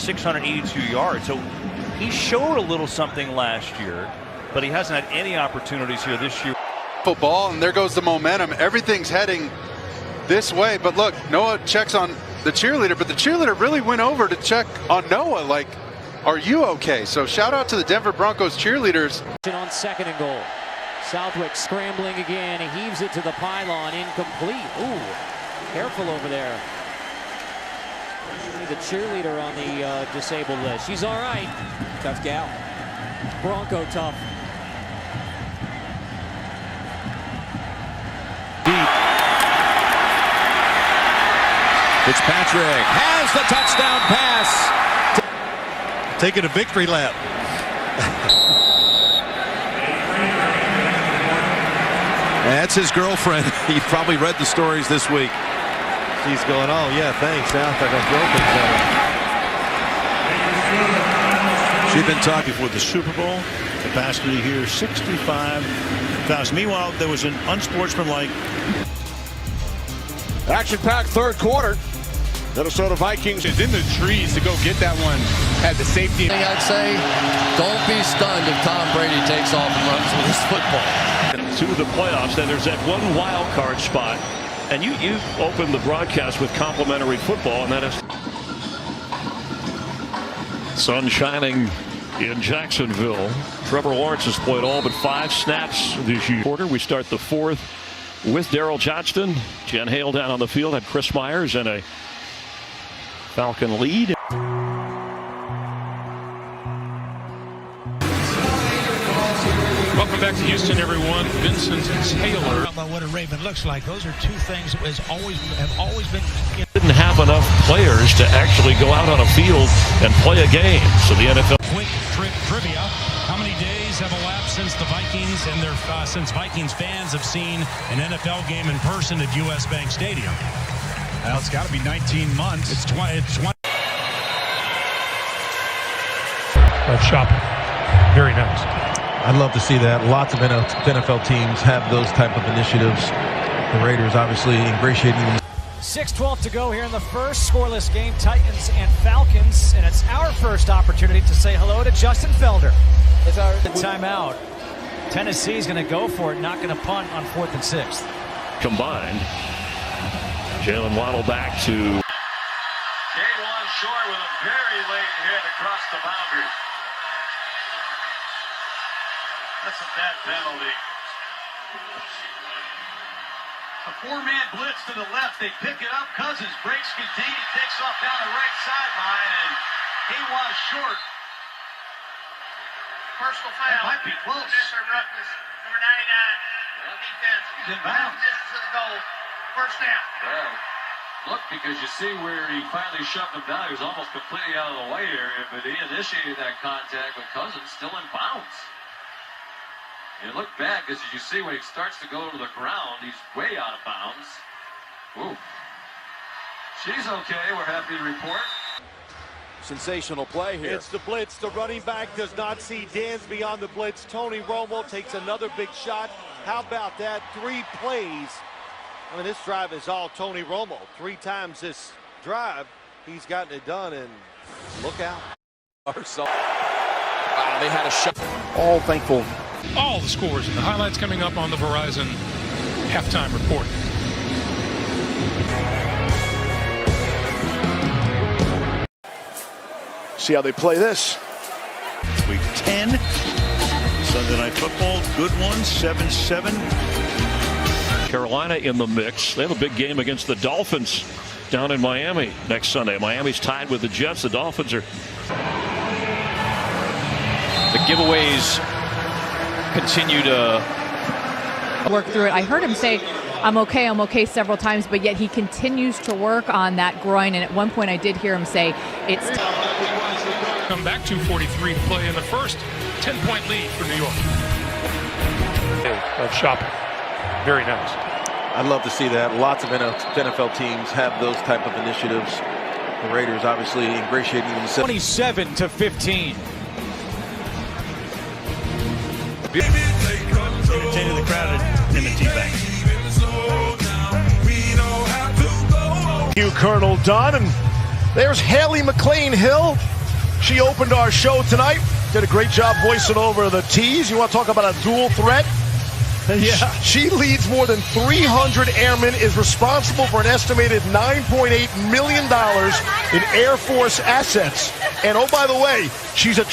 682 yards. So he showed a little something last year, but he hasn't had any opportunities here this year. Football, and there goes the momentum. Everything's heading this way. But look, Noah checks on the cheerleader, but the cheerleader really went over to check on Noah. Like, are you okay? So shout out to the Denver Broncos cheerleaders. On 2nd and goal. Southwick scrambling again. He heaves it to the pylon. Incomplete. Ooh, careful over there. The cheerleader on the disabled list. She's all right. Tough gal. Bronco tough. Deep. Fitzpatrick has the touchdown pass. Taking a victory lap. That's his girlfriend. He probably read the stories this week. She's going, oh yeah, thanks. Now I got broken. She's been talking for the Super Bowl. Capacity here 65,000. Meanwhile, there was an unsportsmanlike. Action-packed third quarter. Minnesota Vikings is in the trees to go get that one. Had the safety. I'd say, don't be stunned if Tom Brady takes off and runs with his football. To the playoffs, and there's that one wild card spot. And you opened the broadcast with complimentary football, and that is sun shining in Jacksonville. Trevor Lawrence has played all but 5 snaps this year. We start the 4th with Darryl Johnston. Jen Hale down on the field, had Chris Myers and a Falcon lead. Welcome back to Houston, everyone. Vincent Taylor. About what a Raven looks like. Those are two things that have always been. Didn't have enough players to actually go out on a field and play a game. So the NFL. Quick trivia: how many days have elapsed since the Vikings and since Vikings fans have seen an NFL game in person at U.S. Bank Stadium? Well, it's got to be 19 months. It's 20. Shopping. Very nice. I'd love to see that. Lots of NFL teams have those type of initiatives. The Raiders obviously ingratiating them. 6:12 to go here in the first scoreless game, Titans and Falcons, and it's our first opportunity to say hello to Justin Felder. It's our timeout. Tennessee's going to go for it, not going to punt on 4th and 6th. Combined. Jalen Waddle back to K1 Shore with a very late hit across the boundary. That's a bad penalty. A 4-man blitz to the left. They pick it up. Cousins breaks contain, takes off down the right sideline, and he was short. Personal foul. That might be close. Roughness, number 99. Defense. He's in bounds. Distance to the goal. First down. Well, look, because you see where he finally shoved him down. He was almost completely out of the way area, but he initiated that contact with Cousins, still in bounds. And look back, as you see when he starts to go to the ground, he's way out of bounds. Ooh. She's okay, we're happy to report. Sensational play here. It's the blitz. The running back does not see Dansby on the blitz. Tony Romo takes another big shot. How about that? 3 plays. I mean, this drive is all Tony Romo. 3 times this drive, he's gotten it done, and look out. They had a shot. All thankful. All the scores and the highlights coming up on the Verizon halftime report. See how they play this. Week 10. Sunday Night Football. Good one. 7-7. Carolina in the mix. They have a big game against the Dolphins down in Miami next Sunday. Miami's tied with the Jets. The Dolphins are. The giveaways continue to work through it. I heard him say, I'm okay several times, but yet he continues to work on that groin. And at one point I did hear him say, it's Come back 2:43 to play in the first. 10-point lead for New York. Of shopping. Very nice. I'd love to see that. Lots of NFL teams have those type of initiatives. The Raiders obviously ingratiating themselves. 27-15. Entertaining the crowd in the T-back. You, Colonel Dunn, and there's Haley McLean Hill She opened our show tonight. Did a great job voicing over the T's. You want to talk about a dual threat? Yeah. She leads more than 300 airmen, is responsible for an estimated $9.8 million in Air Force assets. And oh, by the way, she's a...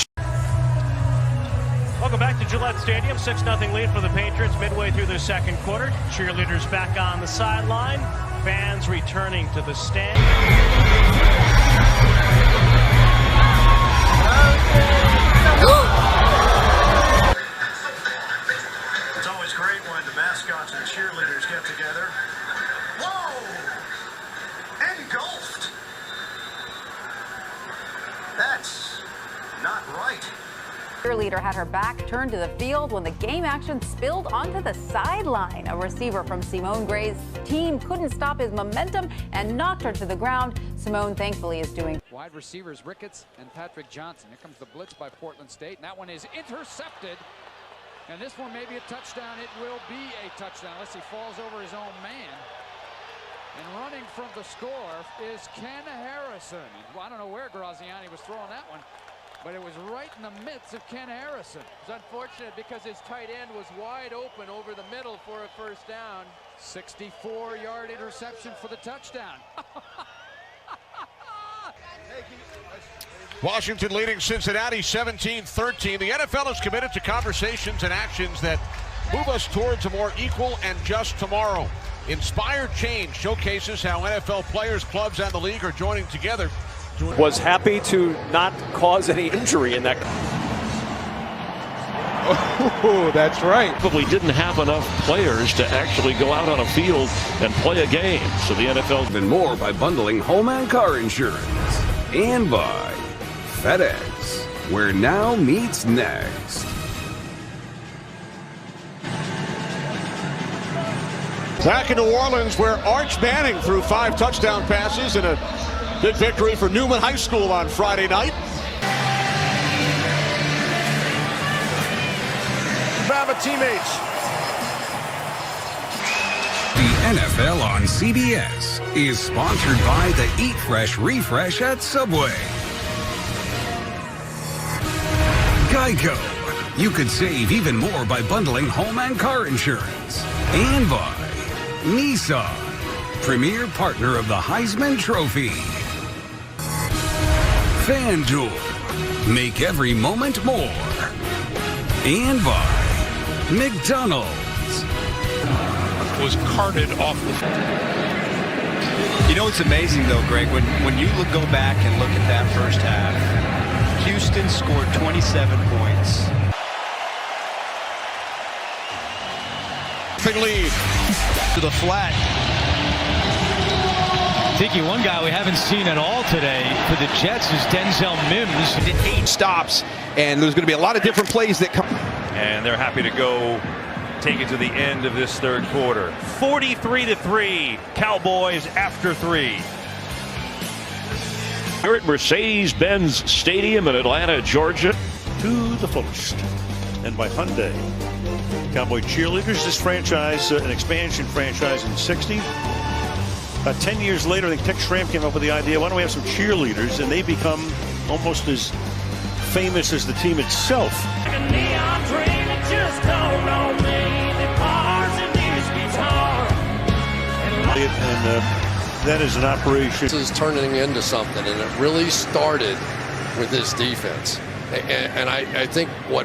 Welcome back to Gillette Stadium. 6-0 lead for the Patriots midway through their second quarter. Cheerleaders back on the sideline. Fans returning to the stand. It's always great when the mascots and cheerleaders get together. Whoa! Engulfed! That's not right. Cheerleader had her back turned to the field when the game action spilled onto the sideline. A receiver from Simone Gray's team couldn't stop his momentum and knocked her to the ground. Simone thankfully is doing. Wide receivers Ricketts and Patrick Johnson. Here comes the blitz by Portland State, and that one is intercepted. And this one may be a touchdown. It will be a touchdown unless he falls over his own man. And running from the score is Ken Harrison. I don't know where Graziani was throwing that one, but it was right in the midst of Ken Harrison. It's unfortunate because his tight end was wide open over the middle for a first down. 64-yard interception for the touchdown. Washington leading Cincinnati 17-13. The NFL is committed to conversations and actions that move us towards a more equal and just tomorrow. Inspired Change showcases how NFL players, clubs, and the league are joining together. Was happy to not cause any injury in that. Oh, that's right. Probably didn't have enough players to actually go out on a field and play a game. So the NFL. Even more by bundling home and car insurance. And by FedEx, where now meets next. Back in New Orleans, where Arch Manning threw 5 touchdown passes in a big victory for Newman High School on Friday night. Bama teammates. The NFL on CBS is sponsored by the Eat Fresh Refresh at Subway. Geico. You could save even more by bundling home and car insurance. And by Nissan, premier partner of the Heisman Trophy. FanDuel, make every moment more. And by McDonald's. Was carted off the field. You know, it's amazing though, Greg, when you go back and look at that first half, Houston scored 27 points. Big lead to the flat. Tiki, one guy we haven't seen at all today for the Jets is Denzel Mims. Did 8 stops, and there's going to be a lot of different plays that come. And they're happy to go take it to the end of this third quarter. 43-3, Cowboys after 3. Here at Mercedes-Benz Stadium in Atlanta, Georgia. To the fullest. And by Hyundai. Cowboy Cheerleaders, this franchise, an expansion franchise in '60. About 10 years later, I think Tex Schramm came up with the idea, why don't we have some cheerleaders? And they become almost as famous as the team itself. And that is an operation. This is turning into something, and it really started with this defense. And I think what